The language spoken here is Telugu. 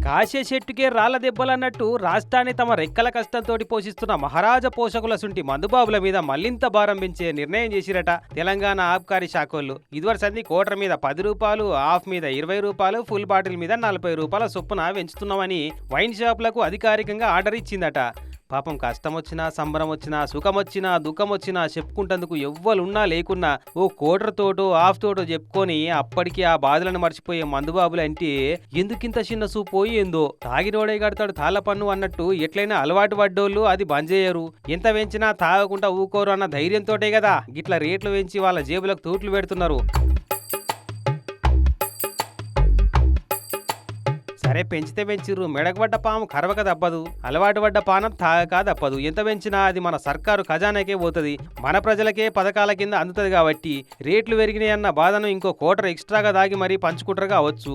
కాసే చెట్టుకే రాళ్ల దెబ్బలన్నట్టు రాష్ట్రాన్ని తమ రెక్కల కష్టంతోటి పోషిస్తున్న మహారాజ పోషకుల సుంటి మందుబాబుల మీద మళ్లింత భారం పెంచే నిర్ణయం చేసిరట తెలంగాణ ఆబ్కారీ శాఖోళ్ళు. ఇదివరసంది కోటర్ మీద 10 రూపాయలు, హాఫ్ మీద 20 రూపాయలు, ఫుల్ బాటిల్ మీద 40 రూపాయల చొప్పున పెంచుతున్నామని వైన్ షాపులకు అధికారికంగా ఆర్డర్ ఇచ్చిందట. పాపం కష్టం వచ్చినా, సంబరం వచ్చినా, సుఖం వచ్చినా, దుఃఖం వచ్చినా చెప్పుకుంటందుకు ఎవ్వరున్నా లేకున్నా ఓ కోటర్ తోటో హాఫ్ తోటో చెప్పుకొని అప్పటికి ఆ బాధలను మర్చిపోయే మందుబాబులు అంటే ఎందుకింత చిన్న సూపు ఏందో. తాగినోడే కడతాడు తాళ్ళ పన్ను అన్నట్టు ఎట్లయినా అలవాటు పడ్డోళ్ళు అది బంద్ చేయరు. ఎంత పెంచినా తాగకుండా ఊకోరు అన్న ధైర్యంతోటే కదా గిట్ల రేట్లు పెంచి వాళ్ళ జేబులకు తూట్లు పెడుతున్నారు. సరే పెంచితే పెంచిర్రు, మెడకు పడ్డ పాము కరవక తప్పదు, అలవాటు పడ్డ పానం తాగక తప్పదు. ఎంత పెంచినా అది మన సర్కారు ఖజానాకే పోతుంది, మన ప్రజలకే పథకాల కింద అందుతుంది. కాబట్టి రేట్లు పెరిగినాయన్న బాధను ఇంకో కోటర్ ఎక్స్ట్రాగా దాగి మరీ పంచుకుంటారు కావచ్చు.